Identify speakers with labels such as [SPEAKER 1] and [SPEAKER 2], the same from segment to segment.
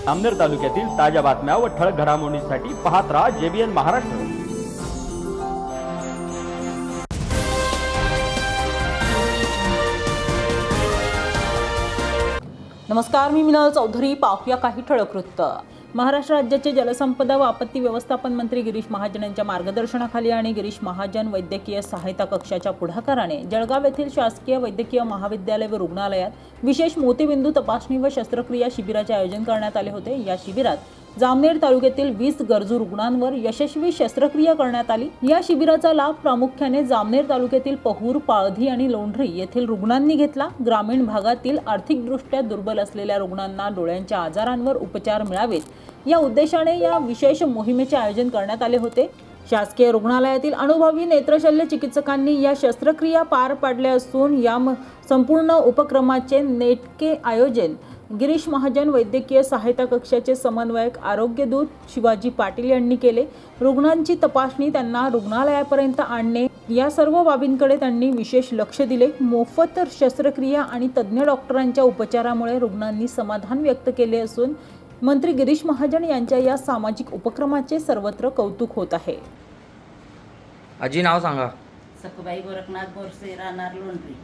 [SPEAKER 1] जामनेर तालुक्यातील ताज्या बातम्या व ठळक घडामोडींसाठी पाहत राहा JBN महाराष्ट्र।
[SPEAKER 2] नमस्कार, मी मिनल चौधरी। पाहूया काही ठळक वृत्त। महाराष्ट्र राज्याचे जलसंपदा व आपत्ती व्यवस्थापन मंत्री गिरीश महाजन यांच्या मार्गदर्शनाखाली आणि गिरीश महाजन वैद्यकीय सहायता कक्षाच्या पुढाकाराने जळगाव येथील शासकीय वैद्यकीय महाविद्यालय व रुग्णालयात विशेष मोतीबिंदू तपासणी व शस्त्रक्रिया शिबिराचे आयोजन करण्यात आले होते। या शिबिरात जामनेर तालुक्यातील 20 गरजू रुग्णांवर यशस्वी शस्त्रक्रिया करण्यात आली। या शिबिराचा लाभ प्रामुख्याने जामनेर तालुक्यातील पहूर, पाळधी आणि लोंढरी येथील रुग्णांनी घेतला। ग्रामीण भागातील आर्थिकदृष्ट्या दुर्बल असलेल्या रुग्णांना डोळ्यांच्या आजारांवर उपचार मिळावेत या उद्देशाने या विशेष मोहिमेचे आयोजन करण्यात आले होते। शासकीय रुग्णालयातील अनुभवी नेत्रशल्य चिकित्सकांनी या शस्त्रक्रिया पार पाडल्या असून या संपूर्ण उपक्रमाचे नेटके आयोजन गिरीश महाजन वैद्यकीय सहायता कक्षाचे समन्वयक आरोग्यदूत शिवाजी पाटील यांनी केले। रुग्णांची तपासणी, त्यांना रुग्णालयापर्यंत आणणे या सर्व बाबींकडे त्यांनी विशेष लक्ष दिले। मोफत शस्त्रक्रिया आणि तज्ञ डॉक्टरांच्या उपचारामुळे रुग्णांनी समाधान व्यक्त केले असून मंत्री गिरीश महाजन यांच्या या सामाजिक उपक्रमाचे सर्वत्र कौतुक होत आहे।
[SPEAKER 3] आजी नाव सांगा।
[SPEAKER 4] सखुबाई गोरखनाथ बोरसे, राहणार लोंढरी।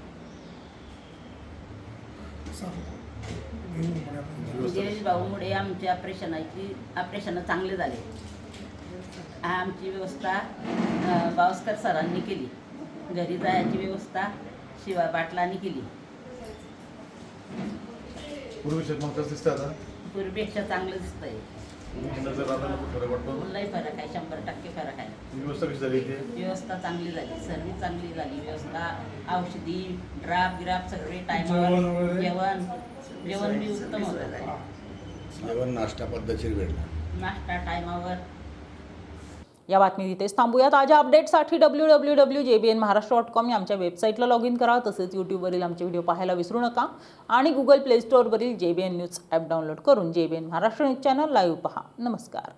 [SPEAKER 4] गिरीश भाऊ मुळे आमची ऑपरेशन चांगले झाले। आमची व्यवस्था बावस्कर सरांनी केली। घरी जायची व्यवस्था शिवा पाटलांनी केली। पूर्वीपेक्षा चांगलं दिसतंय। लय फरक आहे, 100% फरक आहे। व्यवस्था चांगली झाली, सर्व्हिस चांगली झाली। व्यवस्था, औषधी, ड्राप सगळे टायमावर, जेवण बी उत्तम होतं।
[SPEAKER 5] जेवण नाश्ता पद्धतशीर भेटला,
[SPEAKER 4] नाश्ता टायमावर।
[SPEAKER 2] या बातमी इथेच थांबूया। ताज्या अपडेटसाठी www.jbnmaharashtra.com या आमच्या वेबसाईटला लॉग इन करा। तसेच यूट्यूबवरील आमचे व्हिडिओ पाहायला विसरू नका आणि गुगल प्ले स्टोअरवरील JBN न्यूज ॲप डाउनलोड करून JBN Maharashtra news channel live पहा। नमस्कार।